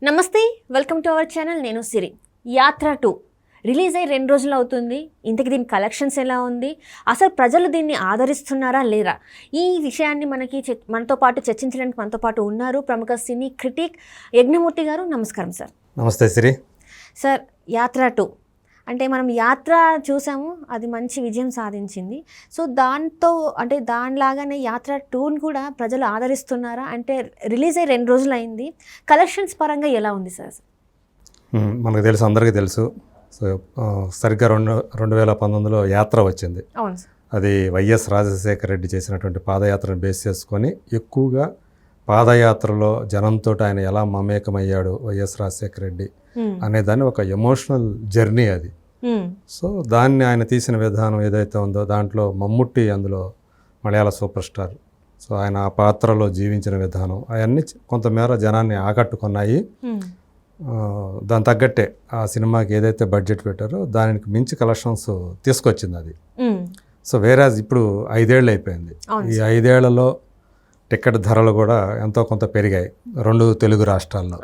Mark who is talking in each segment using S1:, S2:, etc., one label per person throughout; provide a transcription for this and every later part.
S1: నమస్తే, welcome to our channel. నేను సిరి. యాత్ర 2 రిలీజ్ అయ్యి 2 రోజులు అవుతుంది. ఇంతకీ దీని కలెక్షన్స్ ఎలా ఉంది, అసలు ప్రజలు దీన్ని ఆదరిస్తున్నారా లేరా, ఈ విషయాన్ని మనతో పాటు చర్చించడానికి మనతో పాటు ఉన్నారు ప్రముఖ సినీ క్రిటిక్ యజ్ఞమూర్తి గారు. నమస్కారం సార్.
S2: నమస్తే సిరి.
S1: సార్, యాత్ర 2 అంటే మనం యాత్ర చూసాము, అది మంచి విజయం సాధించింది. సో దానిలాగానే యాత్ర 2ని కూడా ప్రజలు ఆదరిస్తున్నారా? అంటే రిలీజ్ అయ్యి 2 రోజులు అయింది, కలెక్షన్స్ పరంగా ఎలా ఉంది సార్?
S2: మనకు తెలుసు, అందరికీ తెలుసు. సో సరిగ్గా 2019లో యాత్ర వచ్చింది.
S1: అవును సార్.
S2: అది వైఎస్ రాజశేఖర రెడ్డి చేసినటువంటి పాదయాత్రను బేస్ చేసుకొని ఎక్కువగా పాదయాత్రలో జనంతో ఆయన ఎలా మమేకమయ్యాడు వైఎస్ రాజశేఖర రెడ్డి అనేదాన్ని ఒక ఎమోషనల్ జర్నీ అది. సో దాన్ని ఆయన తీసిన విధానం ఏదైతే ఉందో దాంట్లో మమ్ముట్టి అందులో మలయాళ సూపర్ స్టార్. సో ఆయన ఆ పాత్రలో జీవించిన విధానం అవన్నీ కొంతమేర జనాన్ని ఆకట్టుకున్నాయి. దాని తగ్గట్టే ఆ సినిమాకి ఏదైతే బడ్జెట్ పెట్టారో దానికి మించి కలెక్షన్స్ తీసుకొచ్చింది అది. సో వేరేజ్ ఇప్పుడు 5 ఏళ్ళు అయిపోయింది. ఈ 5 ఏళ్లలో టికెట్ ధరలు కూడా ఎంతో కొంత పెరిగాయి 2 తెలుగు రాష్ట్రాల్లో.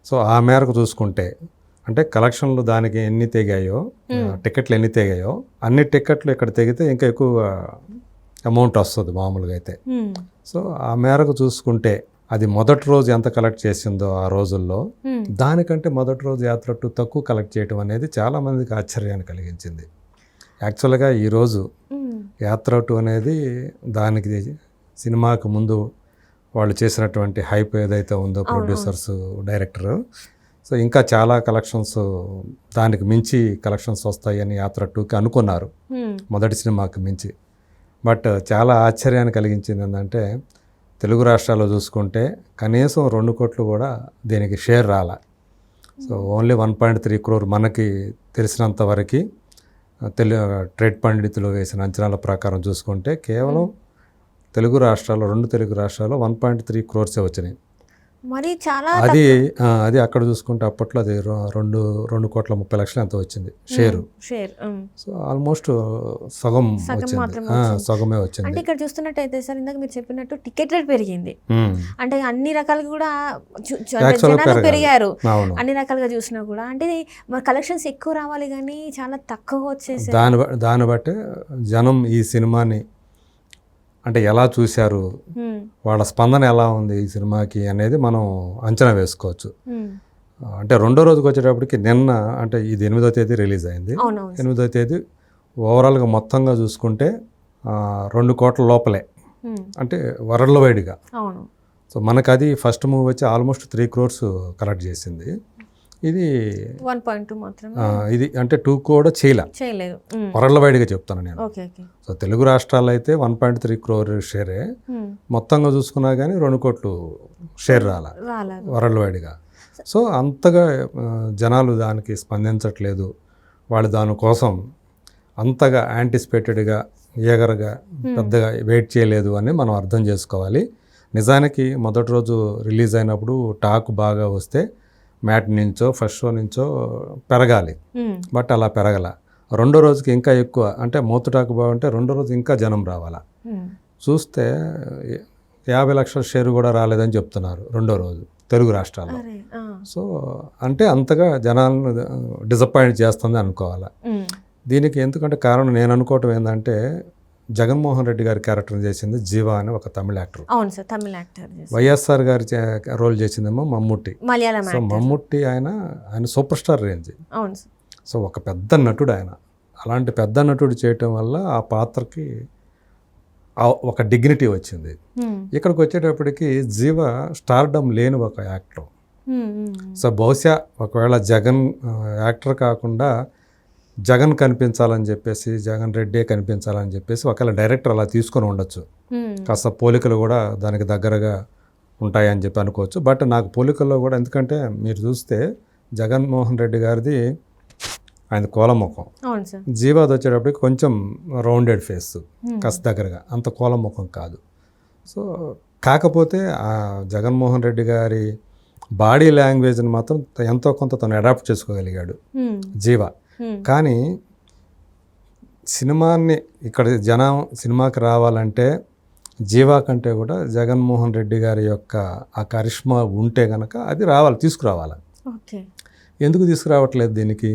S2: సో ఆ మేరకు చూసుకుంటే అంటే కలెక్షన్లు దానికి ఎన్ని తెగాయో, టికెట్లు ఎన్ని తెగాయో అన్ని టికెట్లు ఇక్కడ తెగితే ఇంకా ఎక్కువ అమౌంట్ వస్తుంది మామూలుగా అయితే. సో ఆ మేరకు చూసుకుంటే అది మొదటి రోజు ఎంత కలెక్ట్ చేసిందో ఆ రోజుల్లో దానికంటే మొదటి రోజు యాత్ర 2 తక్కువ కలెక్ట్ చేయడం అనేది చాలామందికి ఆశ్చర్యాన్ని కలిగించింది. యాక్చువల్గా ఈరోజు యాత్ర 2 అనేది దానికి సినిమాకు ముందు వాళ్ళు చేసినటువంటి హైప్ ఏదైతే ఉందో ప్రొడ్యూసర్స్, డైరెక్టర్, సో ఇంకా చాలా కలెక్షన్స్ దానికి మించి కలెక్షన్స్ వస్తాయని యాత్ర 2కి అనుకున్నారు మొదటి సినిమాకి మించి. బట్ చాలా ఆశ్చర్యాన్ని కలిగించింది ఏంటంటే తెలుగు రాష్ట్రాల్లో చూసుకుంటే కనీసం 2 కోట్లు కూడా దీనికి షేర్ రాలే. సో ఓన్లీ 1.3 crore మనకి తెలిసినంత వరకు ట్రేడ్ పండితులు వేసిన అంచనాల ప్రకారం చూసుకుంటే కేవలం తెలుగు రాష్ట్రాల్లో 2 తెలుగు రాష్ట్రాల్లో 1.3 crores వచ్చినాయి.
S1: మరి చాలా
S2: అది అక్కడ చూసుకుంటే అప్పట్లో అది 2,30,00,000 ఎంత వచ్చింది షేర్. సో ఆల్మోస్ట్ సగమే వచ్చింది.
S1: అంటే ఇక్కడ చూస్తున్నట్టయితే సార్, ఇందాక మీరు చెప్పినట్టు టికెట్ రేట్ పెరిగింది. అంటే అన్ని రకాలుగా కూడా జనాలు పెరిగారు. అన్ని రకాలుగా చూసినా కూడా అంటే మరి కలెక్షన్స్ ఎక్కువ రావాలి కానీ చాలా తక్కువ వచ్చేసి
S2: దాన్ని బట్టి జనం ఈ సినిమాని అంటే ఎలా చూశారు, వాళ్ళ స్పందన ఎలా ఉంది ఈ సినిమాకి అనేది మనం అంచనా వేసుకోవచ్చు. అంటే 2వ రోజుకి వచ్చేటప్పటికి నిన్న అంటే ఇది 8వ తేదీ రిలీజ్ అయింది. 8వ తేదీ ఓవరాల్గా మొత్తంగా చూసుకుంటే 2 కోట్ల లోపలే, అంటే వరల్డ్ వైడ్గా. సో మనకు అది ఫస్ట్ మూవీ వచ్చి ఆల్మోస్ట్ 3 crores కలెక్ట్ చేసింది. ఇది
S1: 1.2 మాత్రమే.
S2: ఇది అంటే 2 కూడా చేయలేదు, వరల్డ్ వైడ్గా చెప్తాను నేను. సో తెలుగు రాష్ట్రాల్లో అయితే 1.3 crore షేరే, మొత్తంగా చూసుకున్నా కానీ 2 కోట్లు షేర్ రాల వరల్డ్ వైడ్గా. సో అంతగా జనాలు దానికి స్పందించట్లేదు, వాళ్ళు దానికోసం అంతగా యాంటిసిపేటెడ్గా ఏగరగా పెద్దగా వెయిట్ చేయలేదు అని మనం అర్థం చేసుకోవాలి. నిజానికి మొదటి రోజు రిలీజ్ అయినప్పుడు టాక్ బాగా వస్తే మ్యాట్ నుంచో ఫస్ట్ షో నుంచో పెరగాలి, బట్ అలా పెరగల. 2వ రోజుకి ఇంకా ఎక్కువ, అంటే మోతుటాకు బాగుంటే 2వ రోజు ఇంకా జనం రావాలా. చూస్తే 50 లక్షల షేర్ కూడా రాలేదని చెప్తున్నారు 2వ రోజు తెలుగు రాష్ట్రాల్లో. సో అంటే అంతగా జనాలను డిసప్పాయింట్ చేస్తుంది అనుకోవాలా. దీనికి ఎందుకంటే కారణం నేను అనుకోవటం ఏంటంటే జగన్మోహన్ రెడ్డి గారి క్యారెక్టర్ చేసింది జీవా అని ఒక తమిళ యాక్టర్.
S1: అవును సార్, తమిళ యాక్టర్.
S2: వైఎస్ఆర్ గారి రోల్ చేసిందేమో మమ్ముట్టి. సో మమ్ముట్టి ఆయన సూపర్ స్టార్ రేంజ్. సో ఒక పెద్ద నటుడు ఆయన. అలాంటి పెద్ద నటుడు చేయటం వల్ల ఆ పాత్రకి ఒక డిగ్నిటీ వచ్చింది. ఇక్కడికి వచ్చేటప్పటికి జీవా స్టార్డమ్ లేని ఒక యాక్టర్. సో బహుశా ఒకవేళ జగన్ యాక్టర్ కాకుండా జగన్ కనిపించాలని చెప్పేసి, జగన్ రెడ్డే కనిపించాలని చెప్పేసి ఒకవేళ డైరెక్టర్ అలా తీసుకొని ఉండొచ్చు. కాస్త పోలికలు కూడా దానికి దగ్గరగా ఉంటాయని చెప్పి అనుకోవచ్చు. బట్ నాకు పోలికల్లో కూడా, ఎందుకంటే మీరు చూస్తే జగన్మోహన్ రెడ్డి గారిది ఆయన కోలముఖం, జీవాది వచ్చేటప్పటికి కొంచెం రౌండెడ్ ఫేస్, కాస్త దగ్గరగా, అంత కోలముఖం కాదు. సో కాకపోతే ఆ జగన్మోహన్ రెడ్డి గారి బాడీ లాంగ్వేజ్ని మాత్రం ఎంతో కొంత తను అడాప్ట్ చేసుకోగలిగాడు జీవా. కానీ సినిమాని ఇక్కడ జనం సినిమాకి రావాలంటే జీవా కంటే కూడా జగన్మోహన్ రెడ్డి గారి యొక్క ఆ కరిష్మా ఉంటే కనుక అది తీసుకురావాలి.
S1: ఓకే.
S2: ఎందుకు తీసుకురావట్లేదు దీనికి?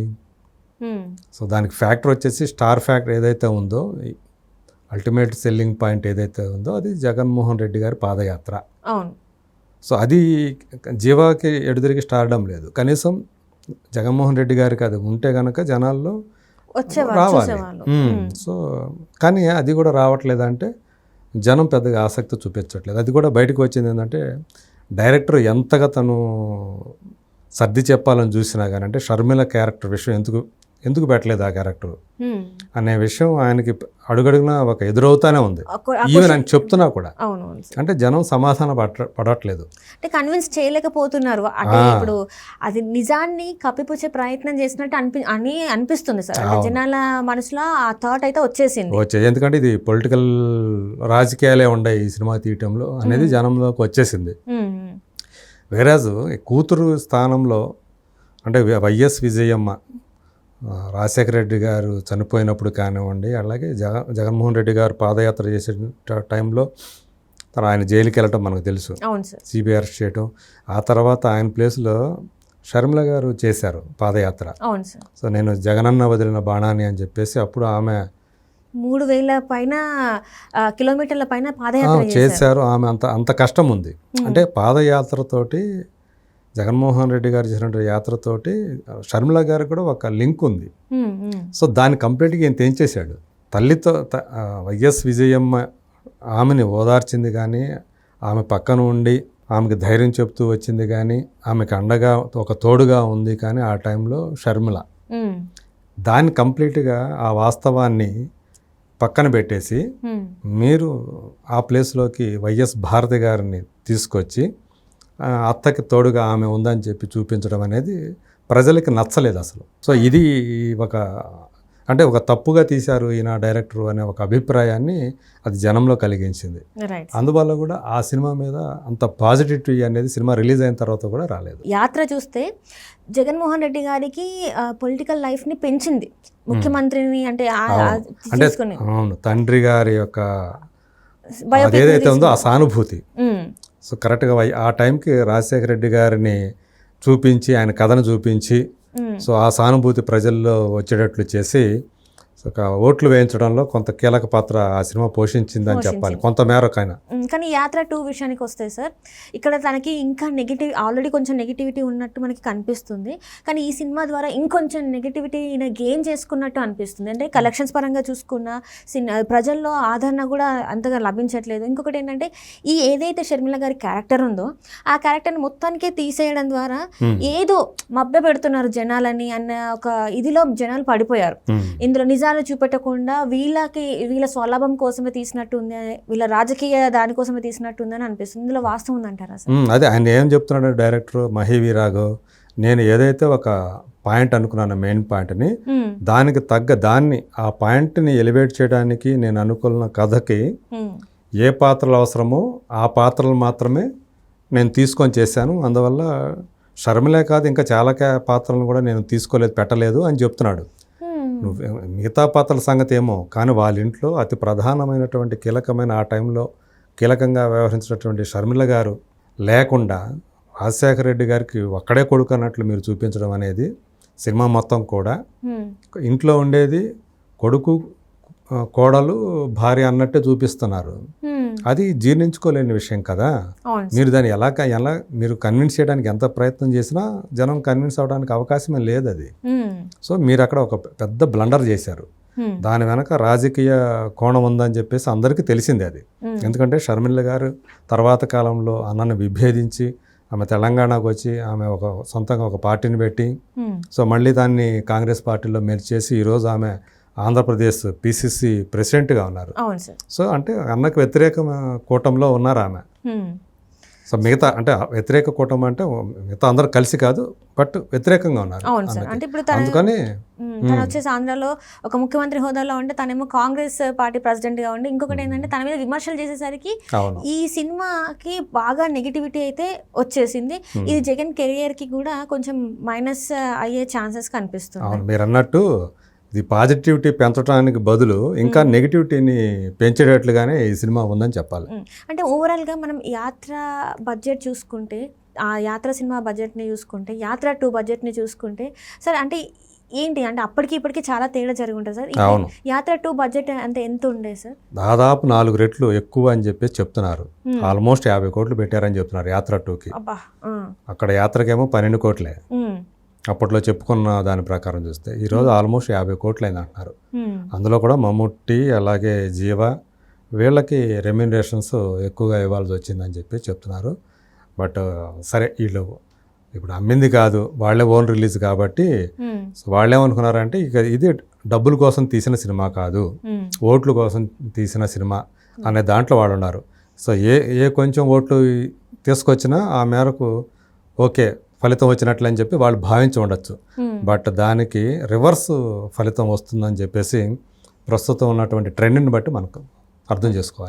S2: సో దానికి ఫ్యాక్టర్ వచ్చేసి స్టార్ ఫ్యాక్టర్ ఏదైతే ఉందో, అల్టిమేట్ సెల్లింగ్ పాయింట్ ఏదైతే ఉందో అది జగన్మోహన్ రెడ్డి గారి పాదయాత్ర.
S1: అవును.
S2: సో అది జీవాకి ఎడుదిరిగి స్టార్డం లేదు. కనీసం జగన్మోహన్ రెడ్డి గారికి అది ఉంటే కనుక జనాల్లో రావాలి. సో కానీ అది కూడా రావట్లేదంటే జనం పెద్దగా ఆసక్తి చూపించట్లేదు. అది కూడా బయటకు వచ్చింది ఏంటంటే డైరెక్టర్ ఎంతగా తను సర్ది చెప్పాలని చూసినా కానీ, అంటే షర్మిల క్యారెక్టర్ విషయం ఎందుకు పెట్టలేదు ఆ క్యారెక్టర్ అనే విషయం ఆయనకి అడుగడుగునా ఒక ఎదురవుతానే ఉంది. ఈవెన్ ఆయన చెప్తున్నా కూడా అంటే జనం సమాధానం పడట్లేదు,
S1: అంటే కన్విన్స్ చేయలేకపోతున్నారు. అంటే ఇప్పుడు అది నిజాన్ని కప్పిపుచ్చే ప్రయత్నం చేసినట్టు అనిపిస్తుంది సార్. జనాల మనసులో ఆ థాట్ అయితే వచ్చేసింది.
S2: ఎందుకంటే ఇది పొలిటికల్ రాజకీయాలే ఉన్నాయి ఈ సినిమా తీయటంలో అనేది జనంలోకి వచ్చేసింది. వేరాజు కూతురు స్థానంలో అంటే వైఎస్ విజయమ్మ రాజశేఖర రెడ్డి గారు చనిపోయినప్పుడు కానివ్వండి, అలాగే జగన్మోహన్ రెడ్డి గారు పాదయాత్ర చేసే టైంలో ఆయన జైలుకి వెళ్ళటం మనకు తెలుసు, సిబిఐ అరెస్ట్ చేయటం. ఆ తర్వాత ఆయన ప్లేస్లో షర్మిల గారు చేశారు పాదయాత్ర. సో నేను జగనన్న వదిలిన బాణాన్ని అని చెప్పేసి అప్పుడు ఆమె
S1: 3000 పైన కిలోమీటర్ల పైన పాదయాత్ర
S2: చేశారు. ఆమె అంత కష్టం ఉంది. అంటే పాదయాత్రతోటి జగన్మోహన్ రెడ్డి గారు చేసినటువంటి యాత్రతోటి షర్మిల గారికి కూడా ఒక లింక్ ఉంది. సో దాన్ని కంప్లీట్గా ఈయన తెంచేశాడు. తల్లితో వైఎస్ విజయమ్మ ఆమెని ఓదార్చింది కానీ, ఆమె పక్కన ఉండి ఆమెకి ధైర్యం చెప్తూ వచ్చింది కానీ, ఆమెకు అండగా ఒక తోడుగా ఉంది కానీ ఆ టైంలో షర్మిల. దాన్ని కంప్లీట్గా ఆ వాస్తవాన్ని పక్కన పెట్టేసి మీరు ఆ ప్లేస్లోకి వైఎస్ భారతి గారిని తీసుకొచ్చి అత్తకి తోడుగా ఆమె ఉందని చెప్పి చూపించడం అనేది ప్రజలకి నచ్చలేదు అసలు. సో ఇది ఒక తప్పుగా తీశారు ఈయన డైరెక్టర్ అనే ఒక అభిప్రాయాన్ని అది జనంలో కలిగించింది. అందువల్ల కూడా ఆ సినిమా మీద అంత పాజిటివిటీ అనేది సినిమా రిలీజ్ అయిన తర్వాత కూడా రాలేదు.
S1: యాత్ర చూస్తే జగన్మోహన్ రెడ్డి గారికి పొలిటికల్ లైఫ్ని పెంచింది, ముఖ్యమంత్రిని అంటే
S2: అవును, తండ్రి గారి యొక్క ఏదైతే ఉందో ఆ సానుభూతి. సో కరెక్ట్గా ఆ టైంకి రాజశేఖర రెడ్డి గారిని చూపించి, ఆయన కథను చూపించి, సో ఆ సానుభూతి ప్రజల్లో వచ్చేటట్లు చేసి ఒక ఓట్లు వేయించడంలో కొంత కీలక పాత్ర ఆ సినిమా పోషించిందని చెప్పాలి కొంత మేరకైనా.
S1: కానీ యాత్ర 2 విషయానికి వస్తే సార్, ఇక్కడ తనకి ఇంకా ఆల్రెడీ కొంచెం నెగిటివిటీ ఉన్నట్టు మనకి కనిపిస్తుంది. కానీ ఈ సినిమా ద్వారా ఇంకొంచెం నెగిటివిటీ గెయిన్ చేసుకున్నట్టు అనిపిస్తుంది. అంటే కలెక్షన్స్ పరంగా చూసుకున్న ప్రజల్లో ఆదరణ కూడా అంతగా లభించట్లేదు. ఇంకొకటి ఏంటంటే ఏదైతే షర్మిల గారి క్యారెక్టర్ ఉందో ఆ క్యారెక్టర్ని మొత్తానికే తీసేయడం ద్వారా ఏదో మభ్య పెడుతున్నారు జనాలని అన్న ఒక ఇదిలో జనాలు పడిపోయారు. ఇందులో నిజాలు చూపెట్టకుండా వీళ్ళ స్వలాభం కోసమే తీసినట్టుంది, వీళ్ళ రాజకీయ దానికోసమే తీసినట్టుందని అనిపిస్తుంది. ఇందులో వాస్తవం ఉందంటారా సార్?
S2: అదే ఆయన ఏం చెప్తున్నాడు డైరెక్టర్ మహేవి రాఘవ్, నేను ఏదైతే ఒక పాయింట్ అనుకున్నాను మెయిన్ పాయింట్ని, దానికి దాన్ని ఆ పాయింట్ని ఎలివేట్ చేయడానికి నేను అనుకున్న కథకి ఏ పాత్రలు అవసరమో ఆ పాత్రలు మాత్రమే నేను తీసుకొని చేశాను. అందువల్ల షర్మిలే కాదు ఇంకా చాలా పాత్రలను కూడా నేను పెట్టలేదు అని చెప్తున్నాడు. మిగతా పాత్రల సంగతి ఏమో కానీ వాళ్ళ ఇంట్లో అతి ప్రధానమైనటువంటి కీలకమైన ఆ టైంలో కీలకంగా వ్యవహరించినటువంటి షర్మిల గారు లేకుండా రాజశేఖర రెడ్డి గారికి ఒక్కడే కొడుకు అన్నట్లు మీరు చూపించడం అనేది సినిమా మొత్తం కూడా ఇంట్లో ఉండేది కొడుకు, కోడలు, భార్య అన్నట్టే చూపిస్తున్నారు. అది జీర్ణించుకోలేని విషయం కదా. మీరు దాన్ని ఎలా మీరు కన్విన్స్ చేయడానికి ఎంత ప్రయత్నం చేసినా జనం కన్విన్స్ అవడానికి అవకాశమే లేదు అది. సో మీరు అక్కడ ఒక పెద్ద బ్లండర్ చేశారు. దాని వెనక రాజకీయ కోణం ఉందని చెప్పేసి అందరికీ తెలిసిందే అది. ఎందుకంటే షర్మిల గారు తర్వాత కాలంలో అన్నను విభేదించి ఆమె తెలంగాణకు వచ్చి ఆమె సొంతంగా ఒక పార్టీని పెట్టి, సో మళ్ళీ దాన్ని కాంగ్రెస్ పార్టీలో మెర్చేసి ఈరోజు ఆమె ఆంధ్రప్రదేశ్ పిసిసి ప్రెసిడెంట్గా ఉన్నారు. సో అంటే అన్నకు వ్యతిరేక కూటమిలో ఉన్నారు ఆమె. సో మిగతా అంటే వ్యతిరేక కూటమి అంటే మిగతా అందరూ కలిసి కాదు, బట్ వ్యతిరేకంగా ఉన్నారు. అందుకని
S1: తను వచ్చేసి ఆంధ్రాలో ఒక ముఖ్యమంత్రి హోదాలో ఉంటే తనేమో కాంగ్రెస్ పార్టీ ప్రెసిడెంట్ గా ఉండి, ఇంకొకటి ఏంటంటే తన మీద విమర్శలు చేసేసరికి ఈ సినిమాకి బాగా నెగిటివిటీ అయితే వచ్చేసింది. ఇది జగన్ కెరియర్ కి కూడా కొంచెం మైనస్ అయ్యే ఛాన్సెస్ కనిపిస్తుంది.
S2: మీరు అన్నట్టు ఇది పాజిటివిటీ పెంచడానికి బదులు ఇంకా నెగిటివిటీని పెంచేటట్లుగానే ఈ సినిమా ఉందని చెప్పాలి.
S1: అంటే ఓవరాల్గా మనం యాత్ర బడ్జెట్ చూసుకుంటే, ఆ యాత్ర సినిమా బడ్జెట్ని చూసుకుంటే, యాత్ర 2 బడ్జెట్ని చూసుకుంటే సార్, అంటే ఏంటి అంటే అప్పటికి ఇప్పటికి చాలా తేడా జరిగి ఉంటుంది సార్.
S2: అవును,
S1: యాత్ర 2 బడ్జెట్ అంటే ఎంత ఉండే సార్?
S2: దాదాపు 4 రెట్లు ఎక్కువ అని చెప్పేసి చెప్తున్నారు. ఆల్మోస్ట్ 50 కోట్లు పెట్టారని చెప్తున్నారు యాత్ర 2కి.
S1: అబ్బా.
S2: అక్కడ యాత్రకేమో 12 కోట్లే అప్పట్లో చెప్పుకున్న దాని ప్రకారం చూస్తే. ఈరోజు ఆల్మోస్ట్ 50 కోట్లు అయింది అంటున్నారు. అందులో కూడా మమ్ముట్టి అలాగే జీవ వీళ్ళకి రెమ్యూనరేషన్స్ ఎక్కువగా ఇవ్వాల్సి వచ్చిందని చెప్పి చెప్తున్నారు. బట్ సరే, వీళ్ళు ఇప్పుడు అమ్మింది కాదు, వాళ్ళే ఓన్ రిలీజ్ కాబట్టి సో వాళ్ళేమనుకున్నారంటే ఇక ఇది డబ్బుల కోసం తీసిన సినిమా కాదు, ఓట్ల కోసం తీసిన సినిమా అనే దాంట్లో వాళ్ళు ఉన్నారు. సో ఏ కొంచెం ఓట్లు తీసుకొచ్చినా ఆ మేరకు ఓకే ఫలితం వచ్చినట్లే అని చెప్పి వాళ్ళు భావించి ఉండొచ్చు. బట్ దానికి రివర్స్ ఫలితం వస్తుందని చెప్పేసి ప్రస్తుతం ఉన్నటువంటి ట్రెండ్ని బట్టి మనకు అర్థం చేసుకోవాలి.